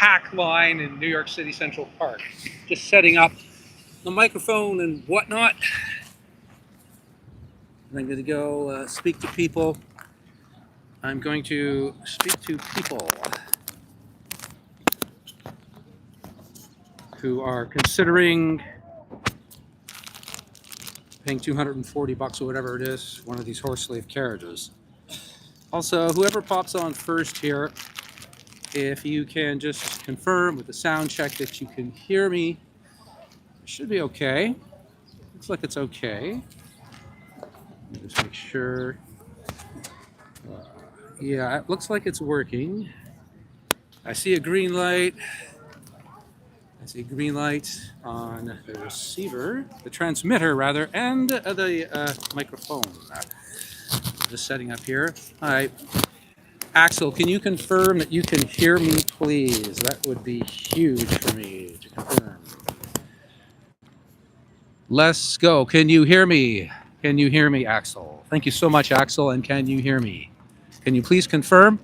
pack line in New York City Central Park. Just setting up the microphone and whatnot. And I'm going to go speak to people. I'm going to speak to people who are considering paying $240 or whatever it is, one of these horse slave carriages. Also, whoever pops on first here, if you can just confirm with the sound check that you can hear me, it should be okay. Looks like it's okay. Let me just make sure. Yeah, it looks like it's working. I see a green light. I see a green light on the receiver, the transmitter rather, and the microphone. Just setting up here. Hi. Axel, can you confirm that you can hear me, please? That would be huge for me to confirm. Let's go. Can you hear me? Can you hear me, Axel? Thank you so much, Axel, and can you hear me? Can you please confirm?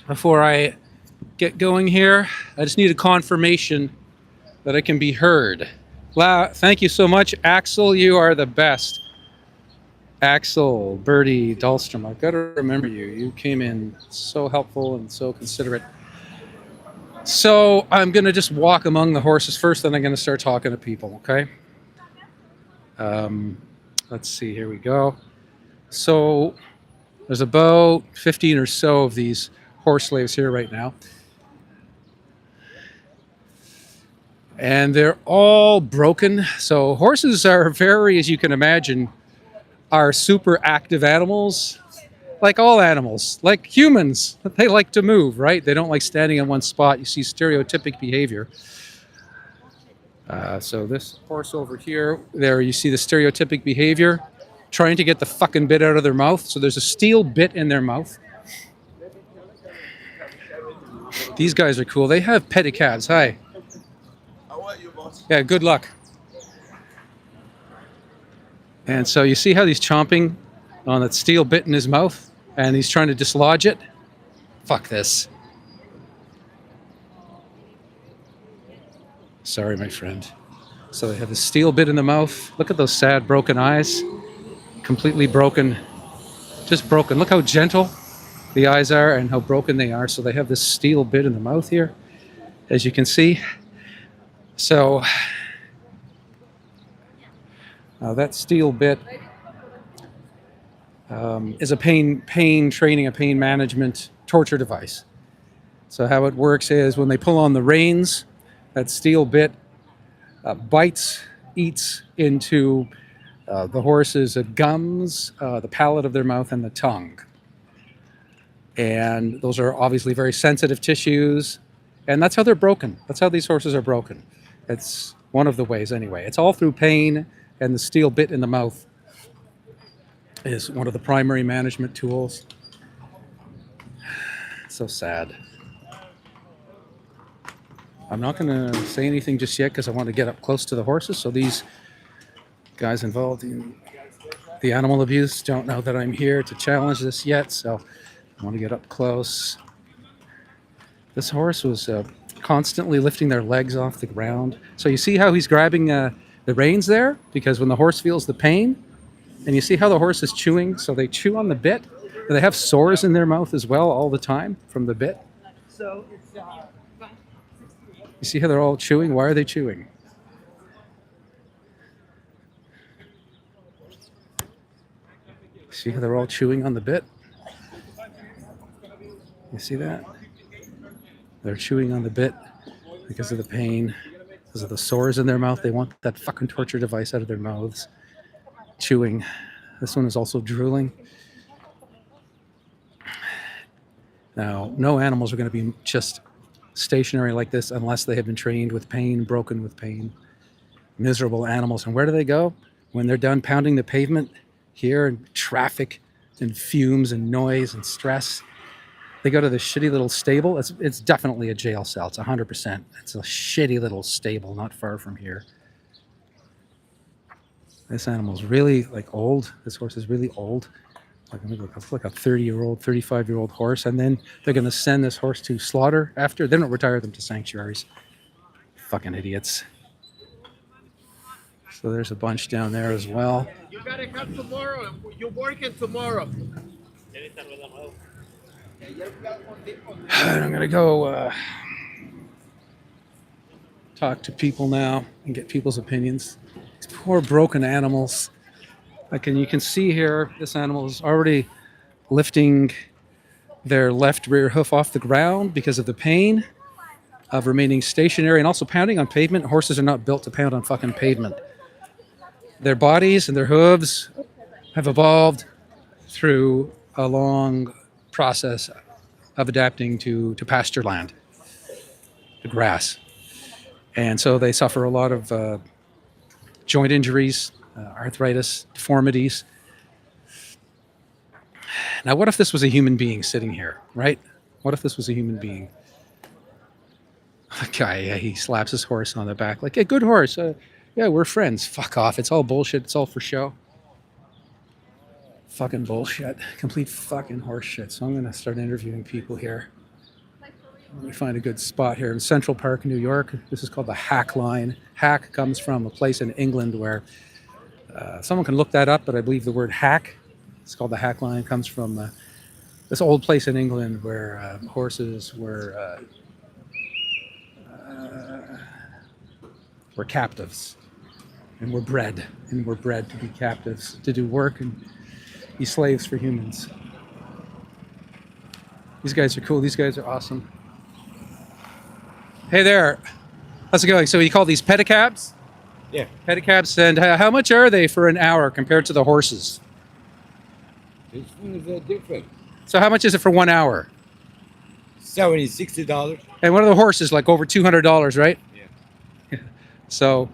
Before I get going here, I just need a confirmation that I can be heard. Thank you so much, Axel. You are the best. Axel, Bertie, Dahlstrom, I've got to remember you. You came in so helpful and so considerate. So I'm going to just walk among the horses first, then I'm going to start talking to people, okay? Let's see, here we go. So there's about 15 or so of these horse slaves here right now. And they're all broken. So horses are very, as you can imagine, are super active animals, like all animals, like humans. They like to move, right? They don't like standing in one spot. You see stereotypic behavior. So this horse over here, there you see the stereotypic behavior, trying to get the fucking bit out of their mouth. So there's a steel bit in their mouth. These guys are cool. They have pedicabs. Hi. How are you, boss? Yeah, good luck. And so you see how he's chomping on that steel bit in his mouth and he's trying to dislodge it? Fuck this. Sorry, my friend. So they have the steel bit in the mouth. Look at those sad broken eyes. Completely broken. Just broken. Look how gentle the eyes are and how broken they are. So they have this steel bit in the mouth here, as you can see. So that steel bit is a pain training, a pain management torture device. So how it works is when they pull on the reins, that steel bit bites, eats into the horse's gums, the palate of their mouth, and the tongue. And those are obviously very sensitive tissues. And that's how they're broken. That's how these horses are broken. It's one of the ways anyway. It's all through pain, and the steel bit in the mouth is one of the primary management tools. So sad. I'm not going to say anything just yet because I want to get up close to the horses. So these guys involved in the animal abuse don't know that I'm here to challenge this yet. So I want to get up close. This horse was constantly lifting their legs off the ground. So you see how he's grabbing the reins there? Because when the horse feels the pain, and you see how the horse is chewing, so they chew on the bit, and they have sores in their mouth as well all the time from the bit. You see how they're all chewing? Why are they chewing? See how they're all chewing on the bit? You see that? They're chewing on the bit because of the pain, because of the sores in their mouth. They want that fucking torture device out of their mouths. Chewing. This one is also drooling. Now, no animals are going to be just stationary like this unless they have been trained with pain, broken with pain. Miserable animals. And where do they go? When they're done pounding the pavement here and traffic and fumes and noise and stress, they go to this shitty little stable. It's definitely a jail cell. It's 100%. It's a shitty little stable not far from here. This animal's really old. This horse is really old. like a 30-year-old, 35-year-old horse, and then they're going to send this horse to slaughter after. They don't retire them to sanctuaries. Fucking idiots. So there's a bunch down there as well. You gotta come tomorrow. You're working tomorrow. And I'm going to go talk to people now and get people's opinions. These poor broken animals. You can see here, this animal is already lifting their left rear hoof off the ground because of the pain of remaining stationary and also pounding on pavement. Horses are not built to pound on fucking pavement. Their bodies and their hooves have evolved through a long process of adapting to pasture land, the grass. And so they suffer a lot of joint injuries, arthritis, deformities. Now, what if this was a human being sitting here, right? What if this was a human being? A guy, yeah, he slaps his horse on the back like, hey, good horse. Yeah, we're friends. Fuck off. It's all bullshit. It's all for show. Fucking bullshit. Complete fucking horse shit. So I'm going to start interviewing people here. Let me find a good spot here in Central Park, New York. This is called the Hack Line. Hack comes from a place in England where someone can look that up, but I believe the word hack, it's called the Hack Line, comes from this old place in England where horses were captives and were bred to be captives, to do work and be slaves for humans. These guys are cool. These guys are awesome. Hey there. How's it going? So you call these pedicabs? Yeah. Pedicabs, and how much are they for an hour compared to the horses? This one is different. So how much is it for 1 hour? $70, $60. And one of the horses like over $200, right? Yeah. So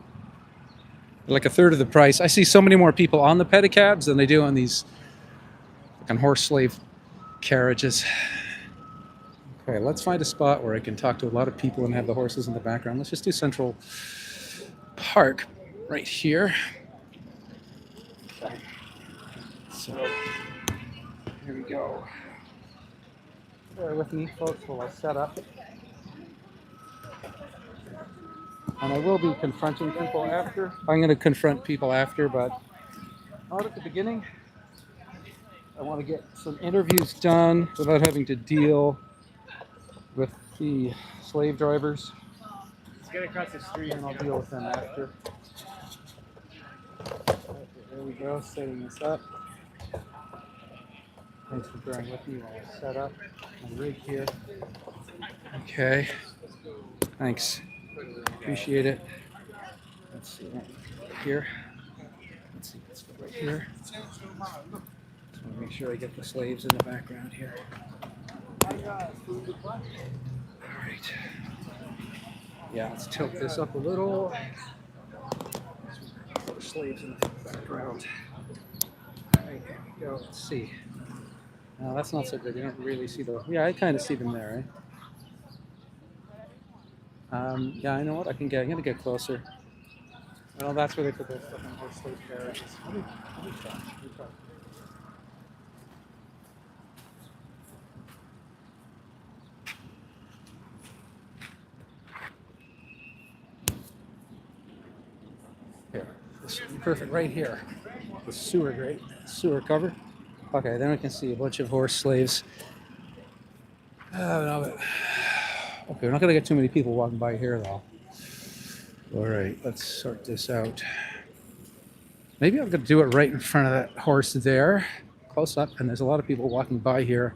like a third of the price. I see so many more people on the pedicabs than they do on these fucking horse slave carriages. Okay, let's find a spot where I can talk to a lot of people and have the horses in the background. Let's just do Central Park right here. Okay. So here we go. Bear with me, folks, while I set up. And I will be confronting people after. I'm going to confront people after, but not at the beginning. I want to get some interviews done without having to deal with the slave drivers. Let's get across the street. And I'll deal with them after. There we go, setting this up. Thanks for bearing with me while I set up my rig here. Okay, thanks. Appreciate it. Let's see, here. Let's see, let's go right here. Just want to make sure I get the slaves in the background here. All right. Yeah, let's tilt this up a little. Put the slaves in the background. All right, here we go. Let's see. No, that's not so good. You don't really see the. Yeah, I kind of see them there, right? Yeah, I know what I can get. I'm gonna get closer. Well, that's where they put those fucking horse slave carriages. Let me try. Here, this is perfect right here. The sewer grate, sewer cover. Okay, then we can see a bunch of horse slaves. No, but okay, we're not gonna get too many people walking by here though. All right, let's sort this out. Maybe I'm gonna do it right in front of that horse there, close up, and there's a lot of people walking by here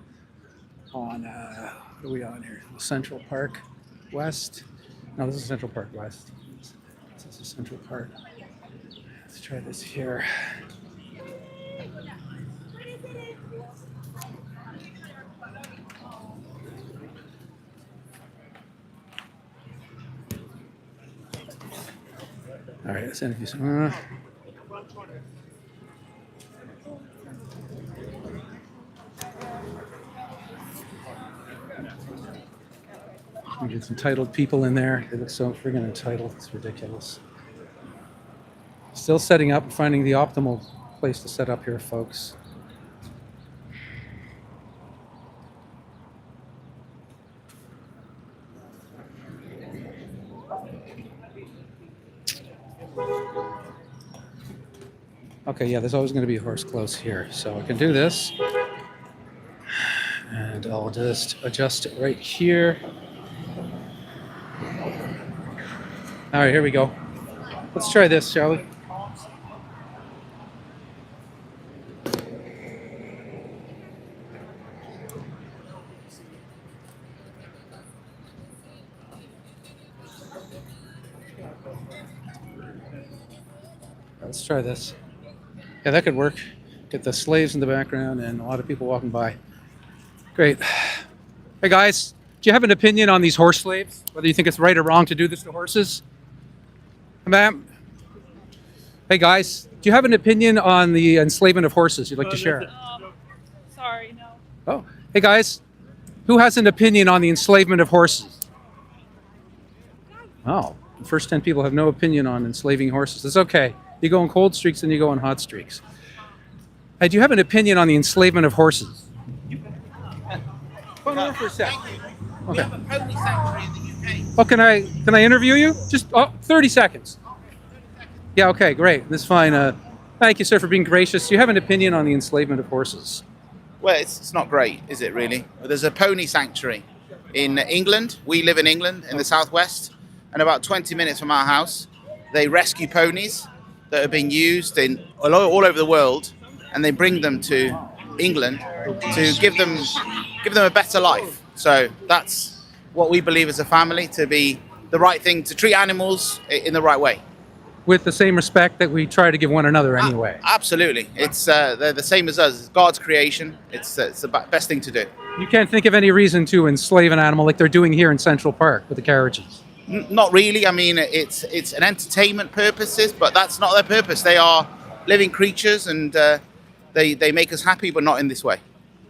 on, what are we on here? Central Park West. No, this is Central Park West. This is Central Park. Let's try this here. All right, let's interview some. We get some entitled people in there. They look so friggin' entitled. It's ridiculous. Still setting up, finding the optimal place to set up here, folks. Okay, yeah, there's always going to be a horse close here. So I can do this. And I'll just adjust it right here. All right, here we go. Let's try this, shall we? Let's try this. Yeah, that could work. Get the slaves in the background and a lot of people walking by. Great. Hey guys, do you have an opinion on these horse slaves? Whether you think it's right or wrong to do this to horses? Ma'am? Hey guys, do you have an opinion on the enslavement of horses you'd like to share? Sorry, no. Oh, hey guys, who has an opinion on the enslavement of horses? Oh, the first 10 people have no opinion on enslaving horses. It's okay. You go on cold streaks and you go on hot streaks. Hey, do you have an opinion on the enslavement of horses? Hold on for a sec. We have a pony sanctuary in the UK. Oh, can I interview you? Just 30 seconds. Yeah, okay, great. That's fine. Thank you, sir, for being gracious. Do you have an opinion on the enslavement of horses? Well, it's not great, is it really? There's a pony sanctuary in England. We live in England, in the southwest, and about 20 minutes from our house, they rescue ponies that are being used all over the world, and they bring them to England to give them a better life. So that's what we believe as a family to be the right thing, to treat animals in the right way. With the same respect that we try to give one another anyway. Absolutely. It's they're the same as us. It's God's creation. It's the best thing to do. You can't think of any reason to enslave an animal like they're doing here in Central Park with the carriages. Not really. I mean, it's an entertainment purposes, but that's not their purpose. They are living creatures, and they make us happy, but not in this way.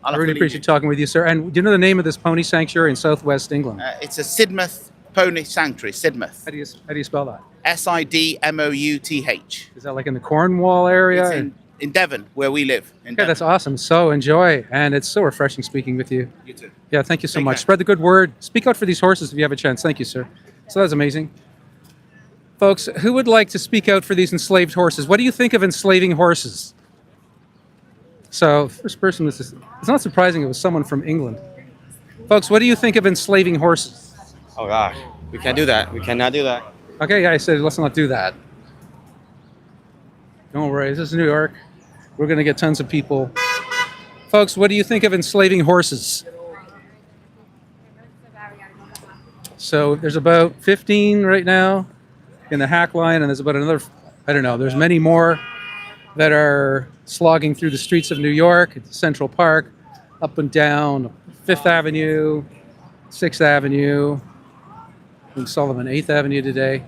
I really appreciate talking with you, sir. And do you know the name of this pony sanctuary in southwest England? It's a Sidmouth Pony Sanctuary. Sidmouth. How do you spell that? Sidmouth. Is that like in the Cornwall area? It's in Devon, where we live. In Okay, Devon. that's awesome. So enjoy, and it's so refreshing speaking with you. You too. Yeah, thank you so Take much. care. Spread the good word. Speak out for these horses if you have a chance. Thank you, sir. So that was amazing. Folks, who would like to speak out for these enslaved horses? What do you think of enslaving horses? So, first person was just, it's not surprising it was someone from England. Folks, what do you think of enslaving horses? Oh gosh, we can't do that. We cannot do that. Okay, yeah, I said let's not do that. Don't worry, this is New York. We're going to get tons of people. Folks, what do you think of enslaving horses? So there's about 15 right now in the hack line, and there's about another, I don't know, there's many more that are slogging through the streets of New York, Central Park, up and down 5th Avenue, 6th Avenue. We saw them on 8th Avenue today.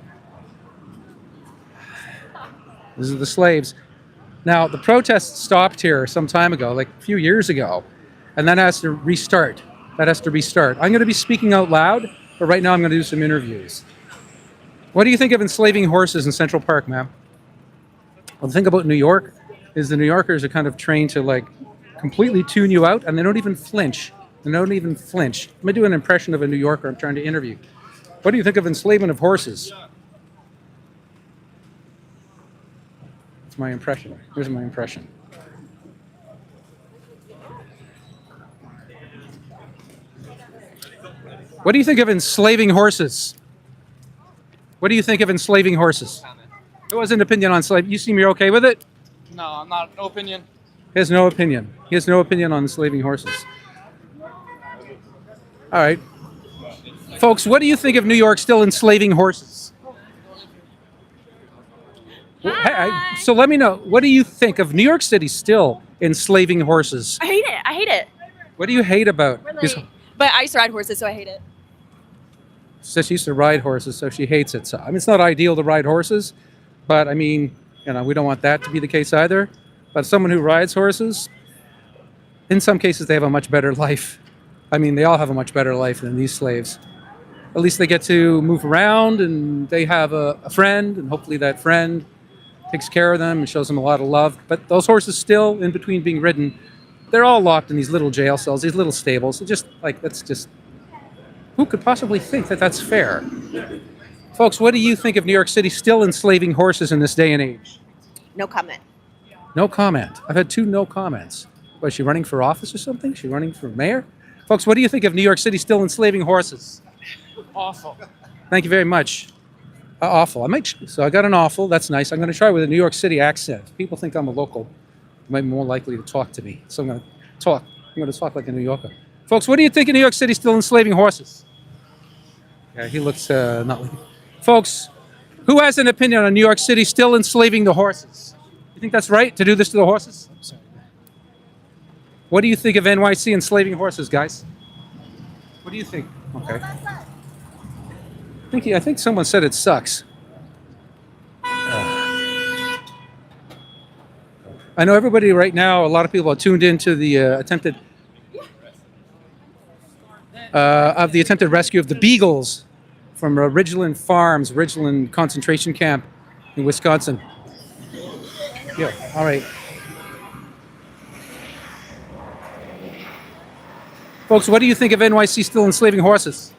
These are the slaves. Now, the protests stopped here some time ago, like a few years ago, and that has to restart. I'm going to be speaking out loud, but right now I'm going to do some interviews. What do you think of enslaving horses in Central Park, ma'am? Well, the thing about New York is the New Yorkers are kind of trained to like completely tune you out, and they don't even flinch. Let me do an impression of a New Yorker I'm trying to interview. What do you think of enslavement of horses? It's my impression. Here's my impression. What do you think of enslaving horses? What do you think of enslaving horses? Who has an opinion on slave? You seem you're okay with it? No, I'm not. No opinion. He has no opinion. He has no opinion on enslaving horses. All right. Folks, what do you think of New York still enslaving horses? Hi. So let me know. What do you think of New York City still enslaving horses? I hate it. What do you hate about? these- But I used to ride horses, so I hate it. She used to ride horses, so she hates it. So I mean, it's not ideal to ride horses, but I mean, we don't want that to be the case either. But someone who rides horses, in some cases, they have a much better life. I mean, they all have a much better life than these slaves. At least they get to move around, and they have a friend, and hopefully that friend takes care of them and shows them a lot of love. But those horses still, in between being ridden, they're all locked in these little jail cells, these little stables. That's just, who could possibly think that that's fair? Folks, what do you think of New York City still enslaving horses in this day and age? No comment. No comment. I've had 2 no comments. Was she running for office or something? Is she running for mayor? Folks, what do you think of New York City still enslaving horses? Awful. Thank you very much. Awful. So I got an awful. That's nice. I'm going to try with a New York City accent. People think I'm a local. They might be more likely to talk to me. So I'm going to talk. I'm going to talk like a New Yorker. Folks, what do you think of New York City still enslaving horses? Yeah, he looks not like. Folks, who has an opinion on New York City still enslaving the horses? You think that's right to do this to the horses? I'm sorry. What do you think of NYC enslaving horses, guys? What do you think? Okay. I think someone said it sucks. I know everybody right now, a lot of people are tuned into the attempted rescue of the beagles from Ridgeland Farms, Ridgeland concentration camp in Wisconsin. Yeah, all right. Folks, what do you think of NYC still enslaving horses?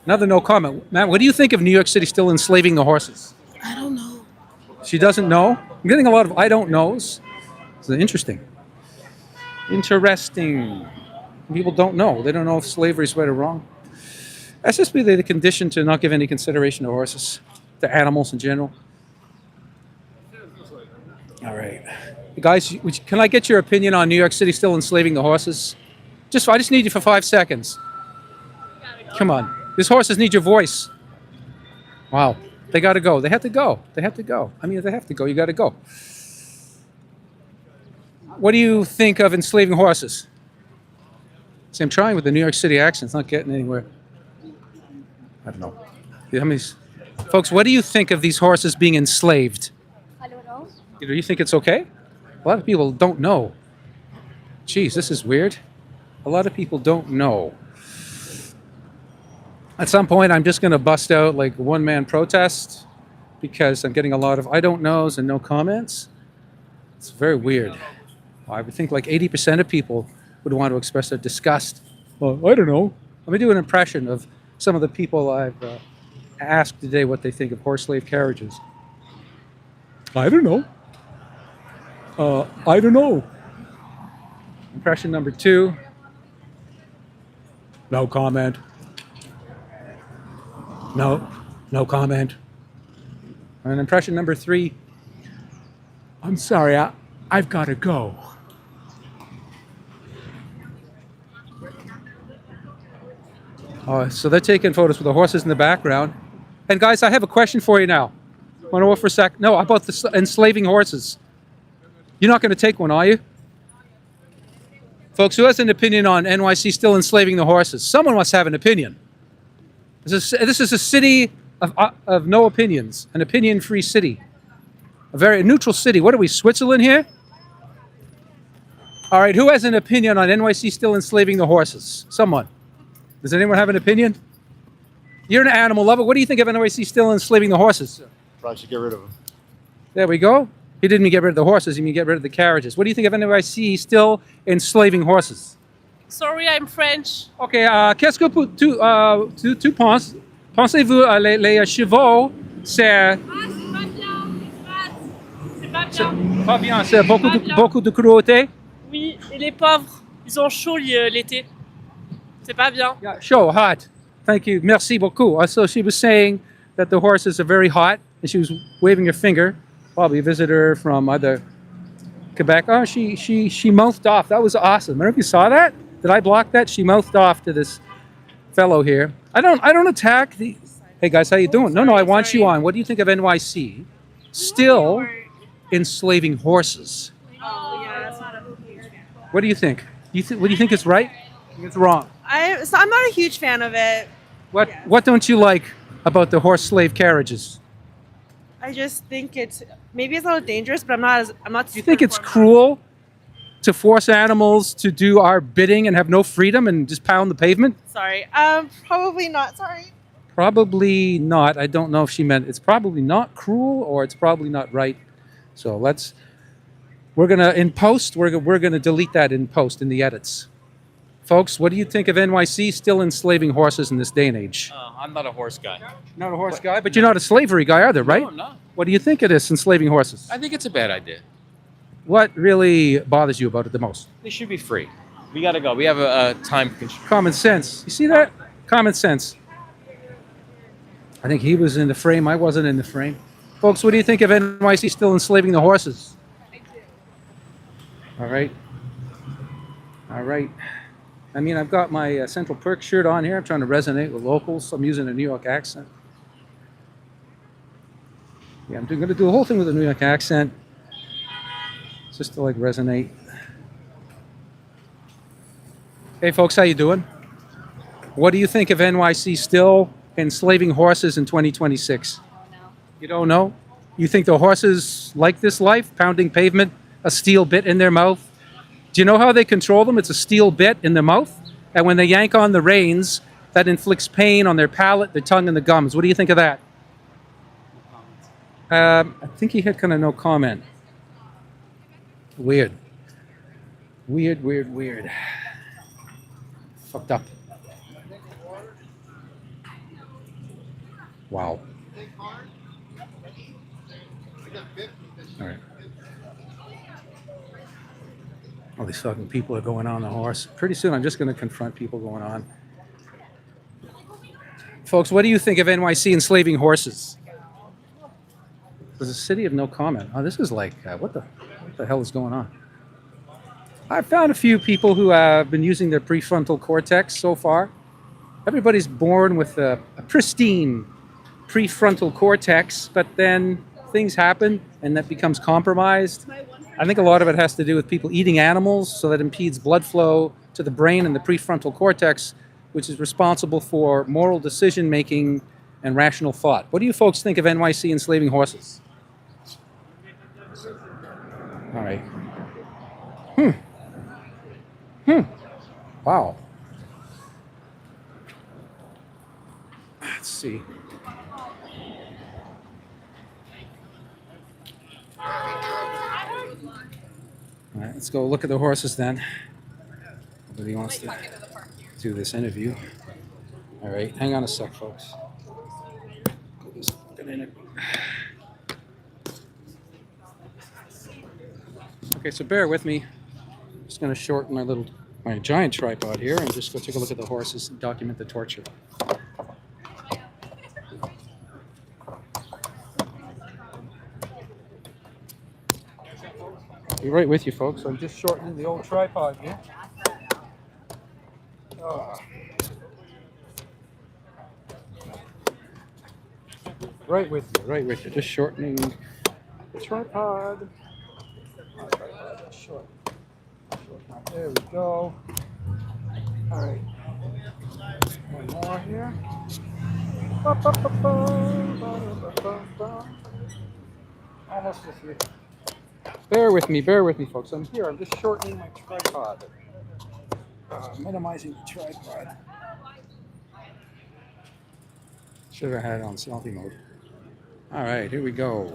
Another no comment. Matt, what do you think of New York City still enslaving the horses? I don't know. She doesn't know? I'm getting a lot of I don't knows. It's interesting. Interesting. People don't know. They don't know if slavery is right or wrong. That's just be the condition to not give any consideration to horses, to animals in general. All right. Guys, can I get your opinion on New York City still enslaving the horses? I just need you for 5 seconds. Come on. These horses need your voice. Wow. They got to go. They have to go. They have to go. I mean, if they have to go, you got to go. What do you think of enslaving horses? See, I'm trying with the New York City accent. It's not getting anywhere. I don't know. Folks, what do you think of these horses being enslaved? I don't know. Do you think it's okay? A lot of people don't know. Geez, this is weird. A lot of people don't know. At some point, I'm just going to bust out like a one-man protest because I'm getting a lot of I don't knows and no comments. It's very weird. I would think like 80% of people would want to express their disgust. Well, I don't know. Let me do an impression of some of the people I've asked today what they think of horse slave carriages. I don't know. I don't know. Impression number 2. No comment. No comment. And impression number 3. I'm sorry, I've got to go. So they're taking photos with the horses in the background. And guys, I have a question for you now. Want to hold for a sec? No, about the enslaving horses. You're not going to take one, are you? Folks, who has an opinion on NYC still enslaving the horses? Someone must have an opinion. This is a city of no opinions, an opinion-free city, a very neutral city. What are we, Switzerland here? All right, who has an opinion on NYC still enslaving the horses? Someone. Does anyone have an opinion? You're an animal lover. What do you think of NYC still enslaving the horses? Probably should get rid of them. There we go. He didn't mean get rid of the horses. He mean get rid of the carriages. What do you think of NYC still enslaving horses? Sorry, I'm French. Okay, qu'est-ce que tu penses? Pensez-vous les chevaux, c'est pas bien, c'est beaucoup de cruauté? Oui, et les pauvres, ils ont chaud l'été. C'est pas bien. Yeah, sure, hot. Thank you. Merci beaucoup. So she was saying that the horses are very hot, and she was waving her finger. Probably a visitor from either Quebec. Oh, she mouthed off. That was awesome. I don't know if you saw that. Did I block that? She mouthed off to this fellow here. I don't attack the. Hey guys, how you doing? No, I want you on. What do you think of NYC still enslaving horses? Oh, yeah, that's not a What do you think? What do you think is right? I think it's wrong. I'm not a huge fan of it. What don't you like about the horse slave carriages? I just think maybe it's a little dangerous, but I'm not. Do you think it's cruel to force animals to do our bidding and have no freedom and just pound the pavement? Sorry. Probably not. Sorry. Probably not. I don't know if she meant it's probably not cruel or it's probably not right. So we're gonna in post. We're gonna delete that in post in the edits. Folks, what do you think of NYC still enslaving horses in this day and age? I'm not a horse guy. Not a horse guy, but you're not a slavery guy either, right? No, I'm not. What do you think of this enslaving horses? I think it's a bad idea. What really bothers you about it the most? They should be free. We gotta go. We have a time constraint. Common sense. You see that? Common sense. I think he was in the frame. I wasn't in the frame. Folks, what do you think of NYC still enslaving the horses? All right. All right. I mean, I've got my Central Perk shirt on here. I'm trying to resonate with locals. I'm using a New York accent. Yeah, I'm going to do the whole thing with a New York accent, just to like resonate. Hey, folks, how you doing? What do you think of NYC still enslaving horses in 2026? You don't know? You think the horses like this life, pounding pavement, a steel bit in their mouth? Do you know how they control them? It's a steel bit in their mouth. And when they yank on the reins, that inflicts pain on their palate, their tongue, and the gums. What do you think of that? I think he had kind of no comment. Weird. Weird, weird, weird. Fucked up. Wow. All right. All these fucking people are going on the horse. Pretty soon I'm just going to confront people going on. Folks, what do you think of NYC enslaving horses? There's a city of no comment. Oh, this is like, what the hell is going on? I've found a few people who have been using their prefrontal cortex so far. Everybody's born with a pristine prefrontal cortex, but then things happen and that becomes compromised. I think a lot of it has to do with people eating animals, so that impedes blood flow to the brain and the prefrontal cortex, which is responsible for moral decision making and rational thought. What do you folks think of NYC enslaving horses? All right. Wow. Let's see. All right, let's go look at the horses then. Nobody wants to do this interview. All right, hang on a sec, folks. Okay, so bear with me. I'm just going to shorten my giant tripod here and just go take a look at the horses and document the torture. Be right with you, folks. I'm just shortening the old tripod here. Right with you. Just shortening the tripod. Short. There we go. All right. One more here. Almost with you. Bear with me, folks. I'm here. I'm just shortening my tripod. Minimizing the tripod. Should have had it on selfie mode. All right, here we go.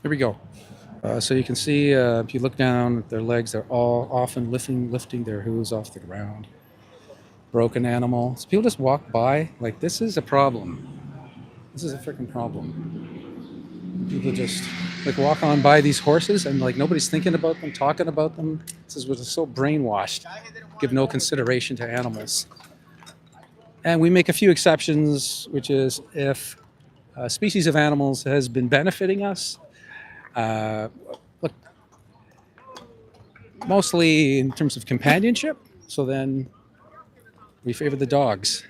Here we go. So you can see, if you look down at their legs, they're all often lifting their hooves off the ground. Broken animal. So people just walk by. Like, this is a problem. This is a freaking problem. People just like walk on by these horses and like nobody's thinking about them, talking about them. This is what's so brainwashed. Give no consideration to animals. And we make a few exceptions, which is if a species of animals has been benefiting us, look, mostly in terms of companionship. So then we favor the dogs.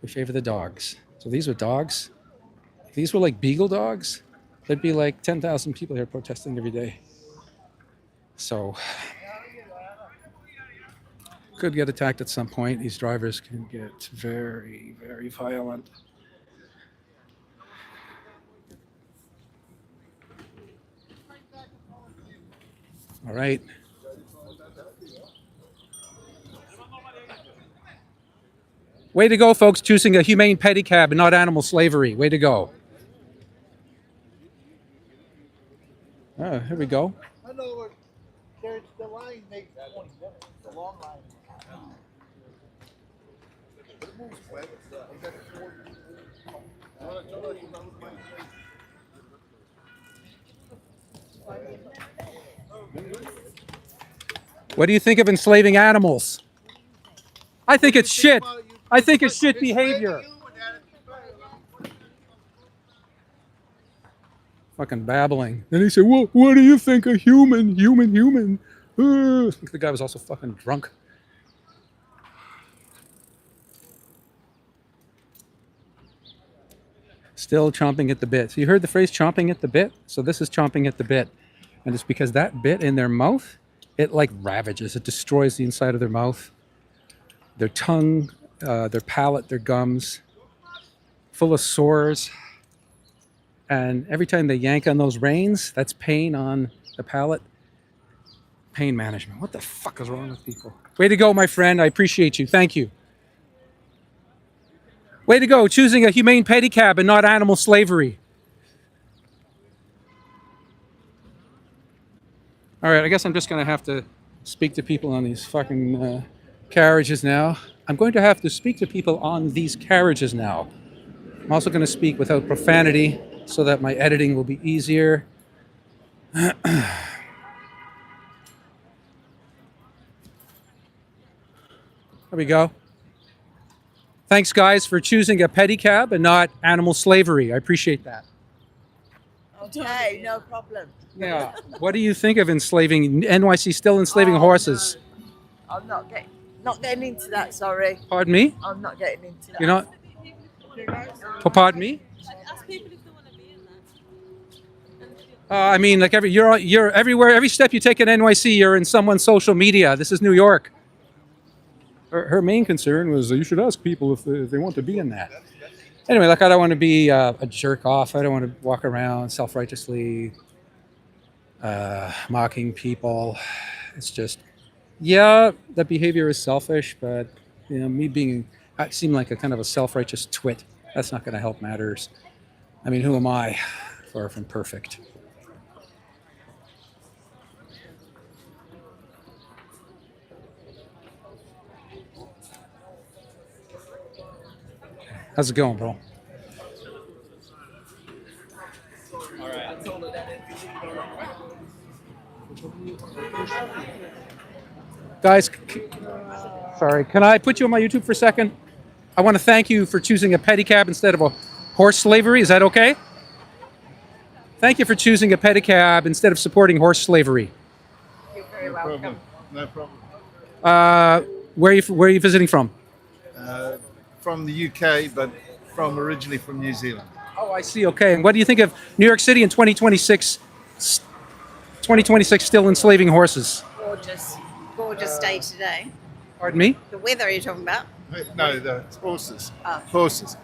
So these were dogs. If these were like beagle dogs, there'd be like 10,000 people here protesting every day. So could get attacked at some point. These drivers can get very, very violent. All right. Way to go, folks, choosing a humane pedicab and not animal slavery. Way to go. Oh, here we go. I know there's the line makes 20 minutes. The long line. It moves quick. They got 40. What do you think of enslaving animals? I think it's shit. I think it's shit behavior. Fucking babbling. Then he said, "Well, what do you think of human? I think the guy was also fucking drunk. Still chomping at the bit. So you heard the phrase chomping at the bit? So this is chomping at the bit. And it's because that bit in their mouth, it like ravages, it destroys the inside of their mouth, their tongue, their palate, their gums, full of sores. And every time they yank on those reins, that's pain on the palate. Pain management. What the fuck is wrong with people? Way to go, my friend. I appreciate you. Thank you. Way to go, choosing a humane pedicab and not animal slavery. All right, I guess I'm just going to have to speak to people on these fucking carriages now. I'm going to have to speak to people on these carriages now. I'm also going to speak without profanity so that my editing will be easier. There we go. Thanks, guys, for choosing a pedicab and not animal slavery. I appreciate that. Okay, no problem. Yeah. What do you think of enslaving NYC? Still enslaving horses? No. I'm not getting into that. Sorry, Pardon me? I'm not getting into that. You're not. Pardon me? I mean, like you're everywhere. Every step you take in NYC, you're in someone's social media. This is New York. Her main concern was you should ask people if they want to be in that. Anyway, like I don't want to be a jerk off. I don't want to walk around self-righteously mocking people. It's just, yeah, that behavior is selfish, but you know, I seem like a kind of a self-righteous twit. That's not going to help matters. I mean, who am I? Far from perfect. How's it going, bro? Guys, sorry, can I put you on my YouTube for a second? I want to thank you for choosing a pedicab instead of a horse slavery. Is that okay? Thank you for choosing a pedicab instead of supporting horse slavery. You're very welcome. No problem. Where are you visiting from? From the UK, but originally from New Zealand. Oh, I see. Okay. And what do you think of New York City in 2026? 2026 still enslaving horses. Gorgeous day today. Pardon me? The weather you're talking about? No, the horses. Oh. Horses.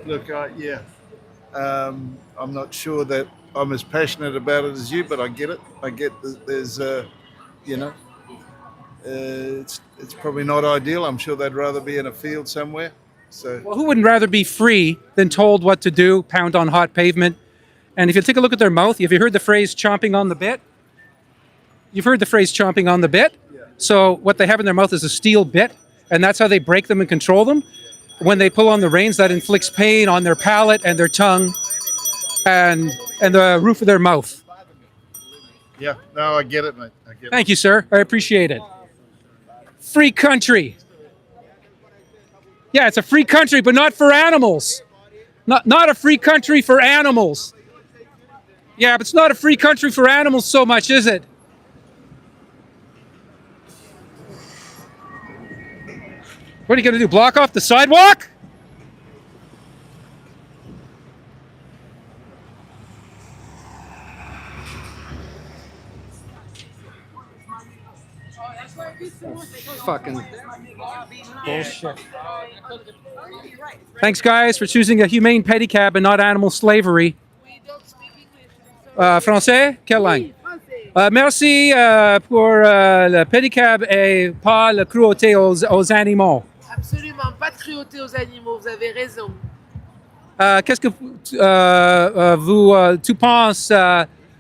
Look, yeah. I'm not sure that I'm as passionate about it as you, but I get it. I get that there's, you know, it's probably not ideal. I'm sure they'd rather be in a field somewhere. So, Well, who wouldn't rather be free than told what to do, pound on hot pavement? And if you take a look at their mouth, have you heard the phrase chomping on the bit? You've heard the phrase chomping on the bit? Yeah. So what they have in their mouth is a steel bit, and that's how they break them and control them. When they pull on the reins, that inflicts pain on their palate and their tongue and the roof of their mouth. yeah, no, I get it, mate. I get it. Thank you, sir. I appreciate it. Free country. Yeah, it's a free country, but not for animals. Not a free country for animals. Yeah, but it's not a free country for animals so much, is it? What are you going to do? Block off the sidewalk? Fucking bullshit. Thanks, guys, for choosing a humane pedicab and not animal slavery. Français? Quelle langue? Merci pour le pedicab et pas la cruauté aux animaux. Absolument, pas de cruauté aux animaux, vous avez raison. Qu'est-ce que tu penses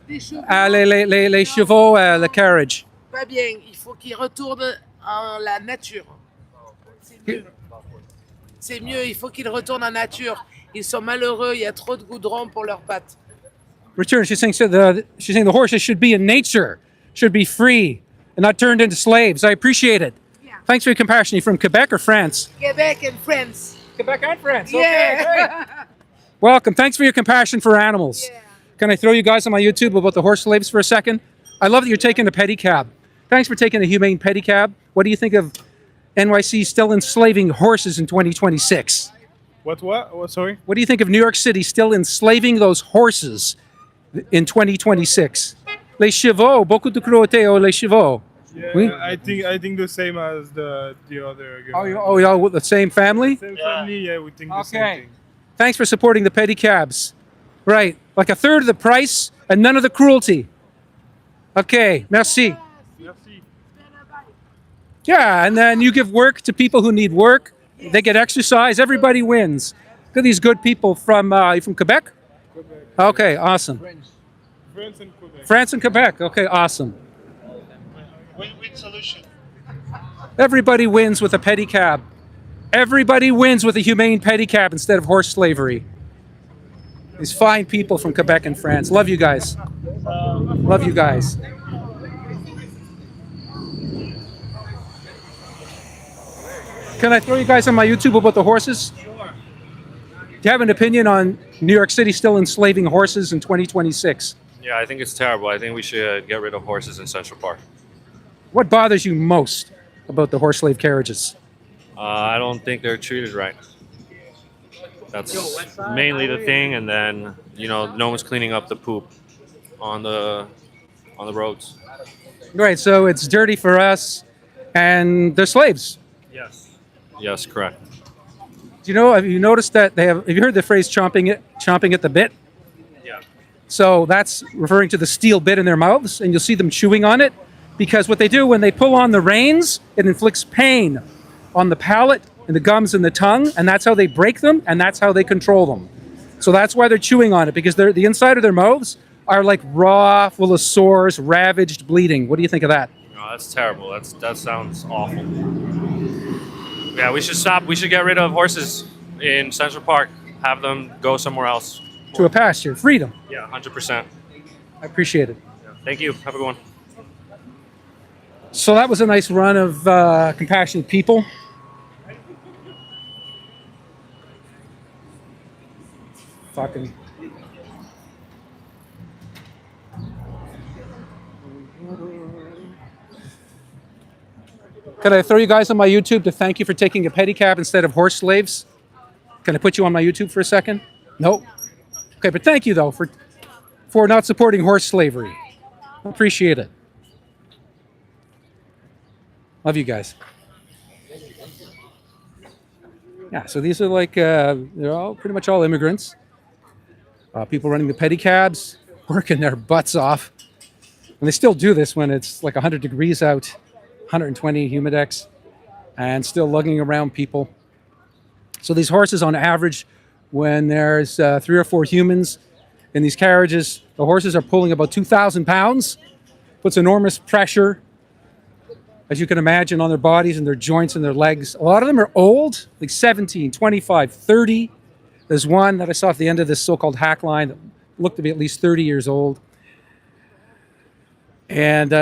Des chevaux. Les chevaux, le carriage. Pas bien. Il faut qu'ils retournent en la nature. C'est mieux. C'est mieux. Il faut qu'ils retournent en nature. Ils sont malheureux. Il y a trop de goudron pour leurs pattes. Return. She's saying the horses should be in nature, should be free, and not turned into slaves. I appreciate it. Yeah. Thanks for your compassion. You from Quebec or France? Quebec and France. Quebec and France. Yeah. Welcome. Thanks for your compassion for animals. Yeah. Can I throw you guys on my YouTube about the horse slaves for a second? I love that you're taking a pedicab. Thanks for taking a humane pedicab. What do you think of NYC still enslaving horses in 2026? What? Sorry? What do you think of New York City still enslaving those horses in 2026? Les chevaux, beaucoup de cruauté aux les chevaux. Yeah, Oui? I think the same as the other guy. Oh, y'all with the same family? Same family, yeah, we think the same thing. Thanks for supporting the pedicabs. Right, like a third of the price and none of the cruelty. Okay, merci. Merci. Yeah, and then you give work to people who need work. They get exercise. Everybody wins. Look at these good people from Quebec? Quebec. Okay, awesome. France and Quebec. France and Quebec. Okay, awesome. Win-win solution. Everybody wins with a pedicab. Everybody wins with a humane pedicab instead of horse slavery. These fine people from Quebec and France. Love you guys. Love you guys. Can I throw you guys on my YouTube about the horses? Sure. Do you have an opinion on New York City still enslaving horses in 2026? Yeah, I think it's terrible. I think we should get rid of horses in Central Park. What bothers you most about the horse slave carriages? I don't think they're treated right. That's mainly the thing, and then no one's cleaning up the poop on the roads. Right, so it's dirty for us, and they're slaves. Yes, correct. Do you know? Have you noticed that they have? Have you heard the phrase "chomping at the bit"? Yeah. So that's referring to the steel bit in their mouths, and you'll see them chewing on it, because what they do when they pull on the reins, it inflicts pain on the palate and the gums and the tongue, and that's how they break them, and that's how they control them. So that's why they're chewing on it, because the inside of their mouths are like raw, full of sores, ravaged, bleeding. What do you think of that? No, that's terrible. That sounds awful. Yeah, we should stop. We should get rid of horses in Central Park. Have them go somewhere else. To a pasture, freedom. Yeah, 100%. I appreciate it. Thank you. Have a good one. So that was a nice run of compassionate people. Fucking. Could I throw you guys on my YouTube to thank you for taking a pedicab instead of horse slaves? Can I put you on my YouTube for a second? No? Okay, but thank you though for not supporting horse slavery. I appreciate it. Love you guys. Yeah, so these are like, they're all pretty much all immigrants. People running the pedicabs, working their butts off. And they still do this when it's like 100 degrees out, 120 humidex, and still lugging around people. So these horses on average, when there's 3 or 4 humans in these carriages, the horses are pulling about 2,000 pounds. Puts enormous pressure, as you can imagine, on their bodies and their joints and their legs. A lot of them are old, like 17, 25, 30. There's one that I saw at the end of this so-called hack line that looked to be at least 30 years old. And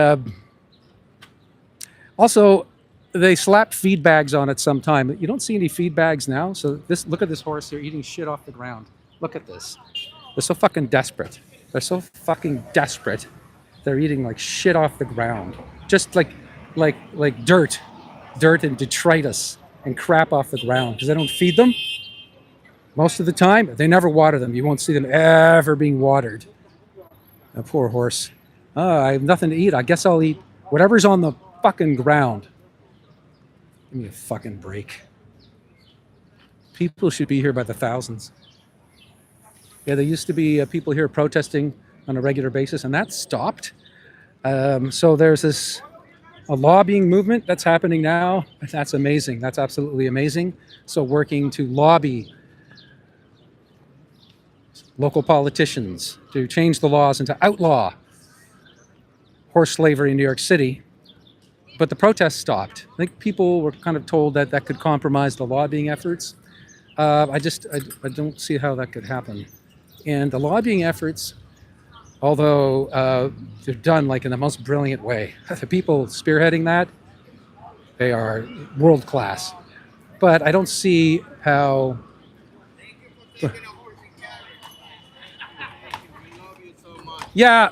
also, they slapped feed bags on it sometime. You don't see any feed bags now. So look at this horse here eating shit off the ground. Look at this. They're so fucking desperate. They're so fucking desperate. They're eating like shit off the ground. Just like dirt and detritus and crap off the ground, because they don't feed them. Most of the time, they never water them. You won't see them ever being watered. A poor horse. I have nothing to eat. I guess I'll eat whatever's on the fucking ground. Give me a fucking break. People should be here by the thousands. Yeah, there used to be people here protesting on a regular basis, and that stopped. So there's a lobbying movement that's happening now. That's amazing. That's absolutely amazing. So working to lobby local politicians to change the laws and to outlaw horse slavery in New York City. But the protests stopped. I think people were kind of told that that could compromise the lobbying efforts. I don't see how that could happen. And the lobbying efforts, although they're done like in the most brilliant way, the people spearheading that, they are world class. But I don't see how. Yeah,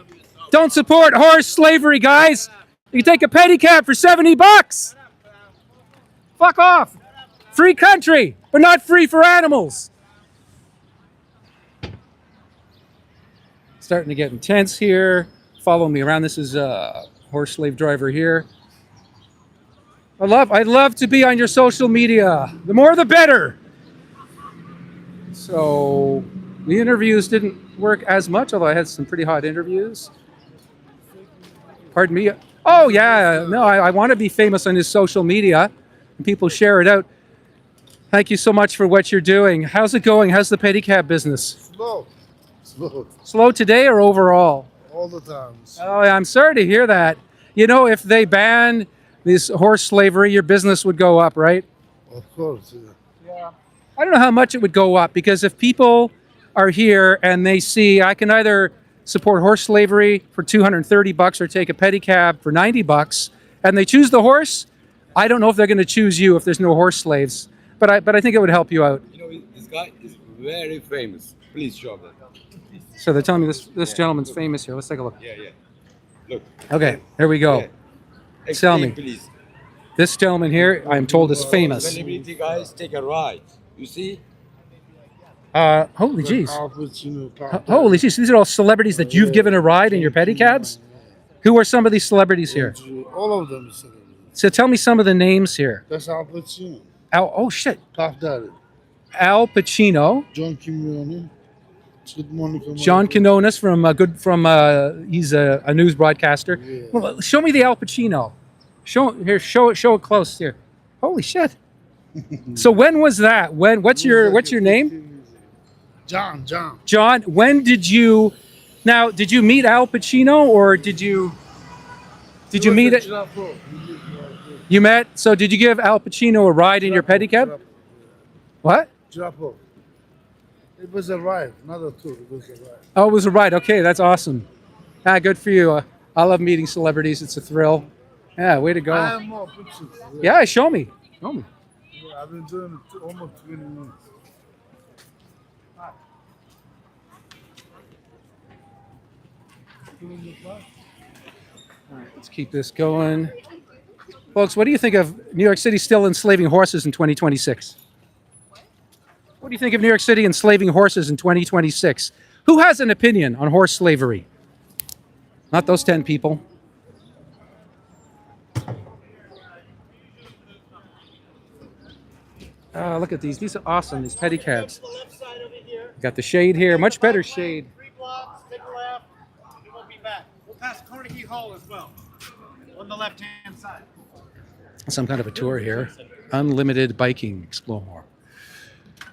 don't support horse slavery, guys. You can take a pedicab for $70. Fuck off. Free country, but not free for animals. Starting to get intense here. Follow me around. This is a horse slave driver here. I'd love to be on your social media. The more the better. So the interviews didn't work as much, although I had some pretty hot interviews. Pardon me. Oh yeah, no, I want to be famous on his social media and people share it out. Thank you so much for what you're doing. How's it going? How's the pedicab business? Slow. Slow today or overall? All the time. Oh, I'm sorry to hear that. You know, if they ban this horse slavery, your business would go up, right? Of course. Yeah. I don't know how much it would go up, because if people are here and they see I can either support horse slavery for $230 or take a pedicab for $90, and they choose the horse, I don't know if they're going to choose you if there's no horse slaves. But I think it would help you out. You know, this guy is very famous. Please show them. So they're telling me this gentleman's famous here. Let's take a look. Yeah. Look. Okay, here we go. Yeah. Tell me. Please. This gentleman here, I'm told, is famous. Celebrity guys take a ride. You see? Holy jeez. Holy jeez. These are all celebrities that you've given a ride in your pedicabs? Who are some of these celebrities here? All of them. So tell me some of the names here. That's Al Pacino. Oh shit. Puff Daddy. Al Pacino. John Quinones. Good morning. John Quinones he's a news broadcaster. Yeah. Well, show me the Al Pacino. Show it close here. Holy shit. So when was that? What's your name? John. John, when did you meet Al Pacino, or did you meet it? You met? So did you give Al Pacino a ride in your pedicab? What? Drapo. It was a ride, not a tour. It was a ride. Oh, it was a ride. Okay, that's awesome. Good for you. I love meeting celebrities. It's a thrill. Yeah, way to go. I have more pictures. Yeah, show me. Show me. Yeah, I've been doing it almost 20 minutes. All right, let's keep this going. Folks, what do you think of New York City still enslaving horses in 2026? What do you think of New York City enslaving horses in 2026? Who has an opinion on horse slavery? Not those 10 people. Look at these. These are awesome, these pedicabs. Got the shade here. Much better shade. 3 blocks, take a left. We won't be back. We'll pass Carnegie Hall as well. On the left-hand side. Some kind of a tour here. Unlimited biking. Explore more.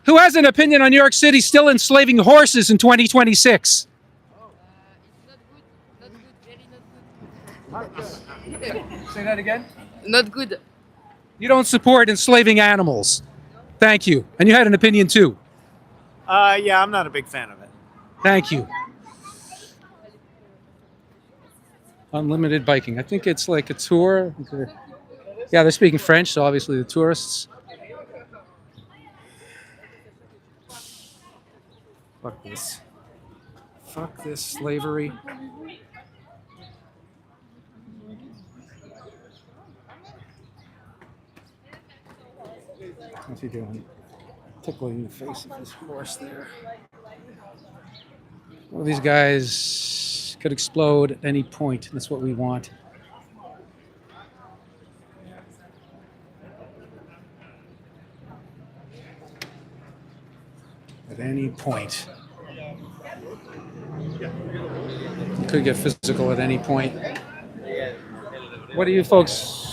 Who has an opinion on New York City still enslaving horses in 2026? Say that again? Not good. You don't support enslaving animals. Thank you. And you had an opinion too. Yeah, I'm not a big fan of it. Thank you. Unlimited biking. I think it's like a tour. Yeah, they're speaking French, so obviously the tourists. Fuck this. Fuck this slavery. What's he doing? Tickling the face of his horse there. Well, these guys could explode at any point. That's what we want. At any point. Could get physical at any point. What do you folks...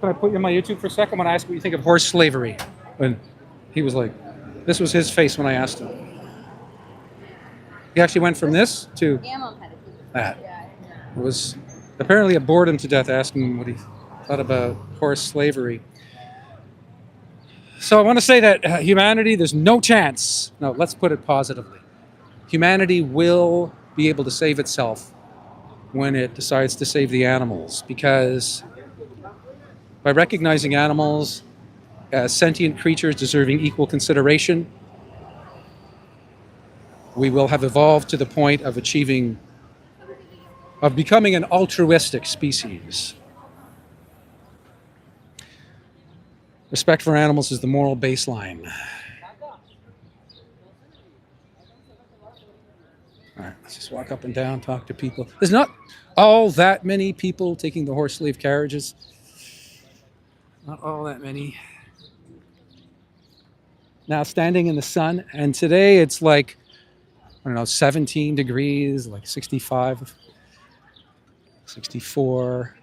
Can I put you on my YouTube for a second? I want to ask what you think of horse slavery. When he was like... This was his face when I asked him. He actually went from this to that. It was apparently it bored him to death asking him what he thought about horse slavery. So I want to say that humanity, there's no chance. No, let's put it positively. Humanity will be able to save itself when it decides to save the animals, because by recognizing animals as sentient creatures deserving equal consideration, we will have evolved to the point of becoming an altruistic species. Respect for animals is the moral baseline. All right, let's just walk up and down, talk to people. There's not all that many people taking the horse sleeve carriages. Not all that many. Now standing in the sun, and today it's like, I don't know, 17 degrees, like 65, 64.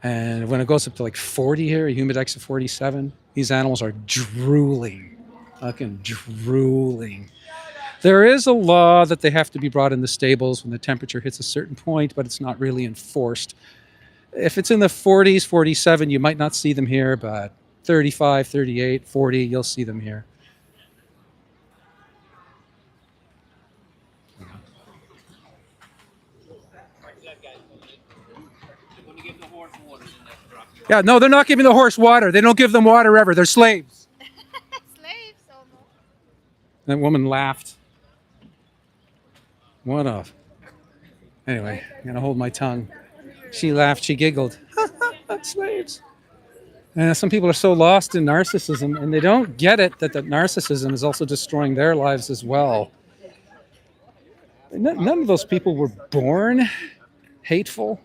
And when it goes up to like 40 here, a humidex of 47, these animals are drooling, fucking drooling. There is a law that they have to be brought in the stables when the temperature hits a certain point, but it's not really enforced. If it's in the 40s, 47, you might not see them here, but 35, 38, 40, you'll see them here. Yeah, no, they're not giving the horse water. They don't give them water ever. They're slaves. Slaves or no? That woman laughed. What a... Anyway, I'm going to hold my tongue. She laughed, she giggled. Slaves. And some people are so lost in narcissism, and they don't get it that narcissism is also destroying their lives as well. None of those people were born hateful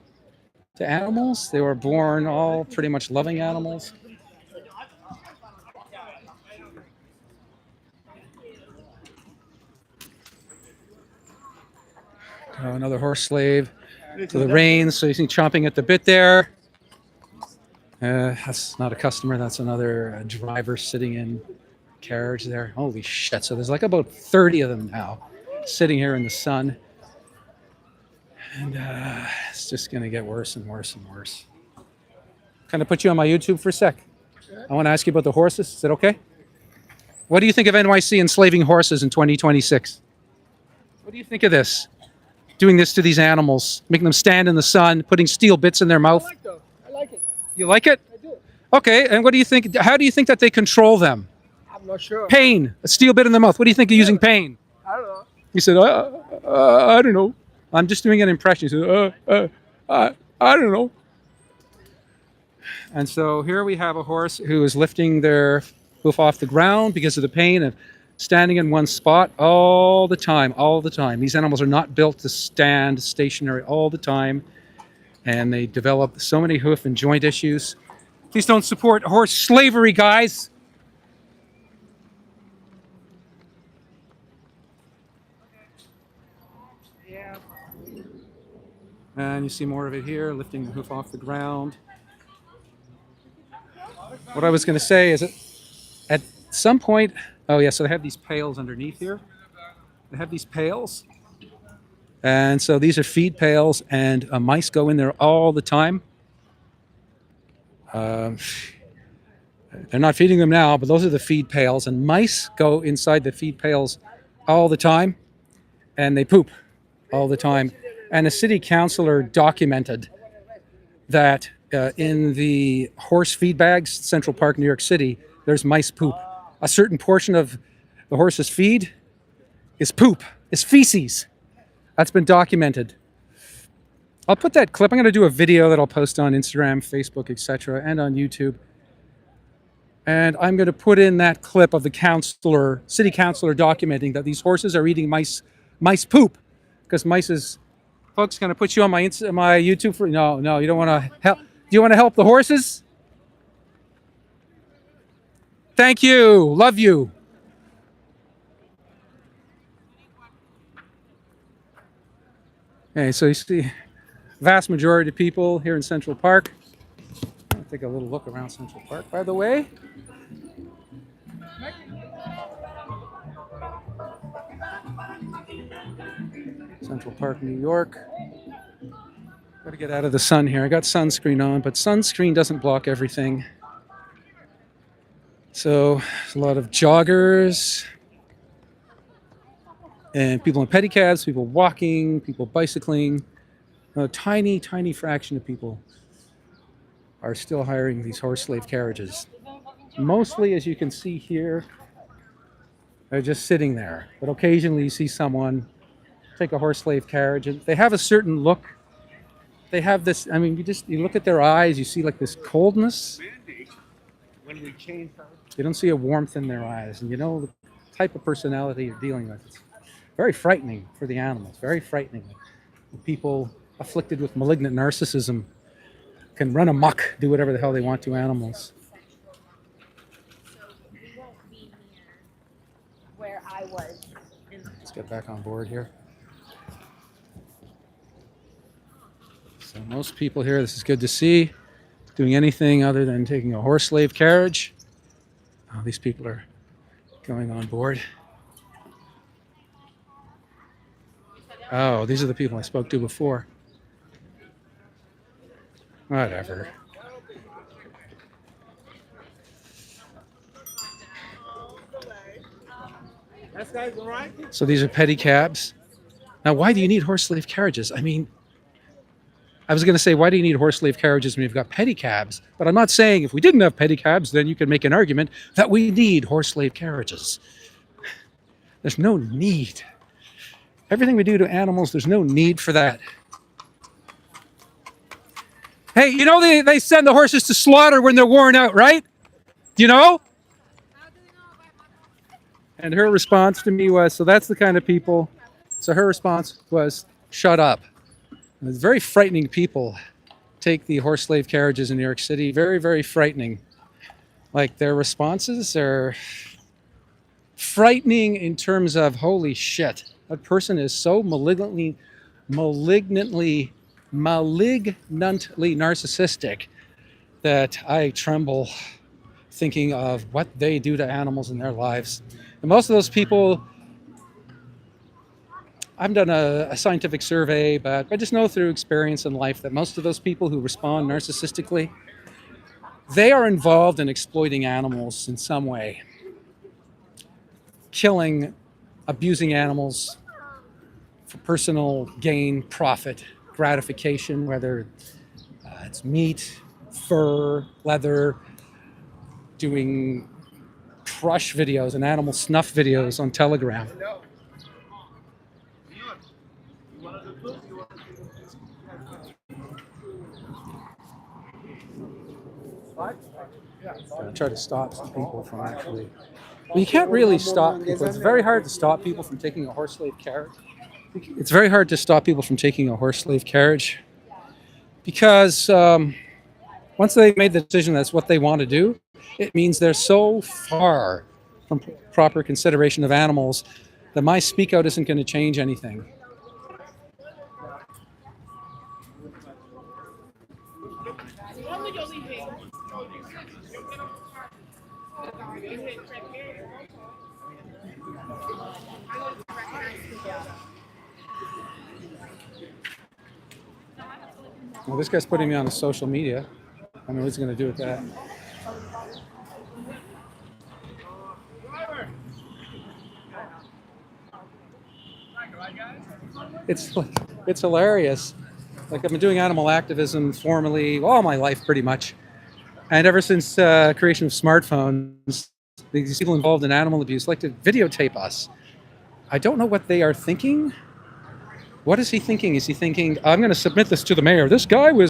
to animals. They were born all pretty much loving animals. Oh, another horse slave to the reins, so you see chomping at the bit there. That's not a customer, that's another driver sitting in carriage there. Holy shit, so there's like about 30 of them now sitting here in the sun. And it's just going to get worse and worse and worse. Kind of put you on my YouTube for a sec. I want to ask you about the horses. Is that okay? What do you think of NYC enslaving horses in 2026? What do you think of this? Doing this to these animals, making them stand in the sun, putting steel bits in their mouth. I like it. You like it? I do. Okay, and what do you think? How do you think that they control them? I'm not sure. Pain, a steel bit in the mouth. What do you think of using pain? I don't know. He said, I don't know. I'm just doing an impression. He said, I don't know. And so here we have a horse who is lifting their hoof off the ground because of the pain of standing in one spot all the time, all the time. These animals are not built to stand stationary all the time, and they develop so many hoof and joint issues. Please don't support horse slavery, guys. And you see more of it here, lifting the hoof off the ground. What I was going to say is that at some point, oh yeah, so they have these pails underneath here. They have these pails. And so these are feed pails, and mice go in there all the time. They're not feeding them now, but those are the feed pails. And mice go inside the feed pails all the time, and they poop all the time. And a city councilor documented that in the horse feed bags, Central Park, New York City, there's mice poop. A certain portion of the horse's feed is poop, is feces. That's been documented. I'll put that clip. I'm going to do a video that I'll post on Instagram, Facebook, etc., and on YouTube. And I'm going to put in that clip of the councilor, city councilor, documenting that these horses are eating mice poop, because mice is. Folks, can I put you on my YouTube for? No, you don't want to help. Do you want to help the horses? Thank you. Love you. Okay, so you see, vast majority of people here in Central Park. I'll take a little look around Central Park, by the way. Central Park, New York. Got to get out of the sun here. I got sunscreen on, but sunscreen doesn't block everything. So there's a lot of joggers and people in pedicabs, people walking, people bicycling. A tiny, tiny fraction of people are still hiring these horse slave carriages. Mostly, as you can see here, they're just sitting there. But occasionally you see someone take a horse slave carriage, and they have a certain look. They have this, I mean, you look at their eyes, you see like this coldness. You don't see a warmth in their eyes, and you know the type of personality you're dealing with. It's very frightening for the animals, very frightening. People afflicted with malignant narcissism can run amok, do whatever the hell they want to animals. Where I was. Let's get back on board here. So most people here, this is good to see, doing anything other than taking a horse slave carriage. Oh, these people are going on board. Oh, these are the people I spoke to before. Whatever. That guy's all right. So these are pedicabs. Now, why do you need horse slave carriages? I mean, I was going to say, why do you need horse slave carriages when you've got pedicabs? But I'm not saying if we didn't have pedicabs, then you could make an argument that we need horse slave carriages. There's no need. Everything we do to animals, there's no need for that. Hey, you know they send the horses to slaughter when they're worn out, right? Do you know? And her response to me was, so that's the kind of people. So her response was, shut up. And it's very frightening people take the horse slave carriages in New York City. Very, very frightening. Like their responses are frightening in terms of, holy shit, that person is so malignantly narcissistic that I tremble thinking of what they do to animals in their lives. And most of those people, I haven't done a scientific survey, but I just know through experience in life that most of those people who respond narcissistically, they are involved in exploiting animals in some way. Killing, abusing animals for personal gain, profit, gratification, whether it's meat, fur, leather, doing crush videos and animal snuff videos on Telegram. I try to stop some people from actually. Well, you can't really stop people. It's very hard to stop people from taking a horse slave carriage. It's very hard to stop people from taking a horse slave carriage because once they've made the decision that's what they want to do, it means they're so far from proper consideration of animals that my speak out isn't going to change anything. Well, this guy's putting me on social media. I don't know what he's going to do with that. It's hilarious. Like I've been doing animal activism formally all my life, pretty much, and ever since creation of smartphones, these people involved in animal abuse like to videotape us. I don't know what they are thinking. What is he thinking? Is he thinking, I'm going to submit this to the mayor? This guy was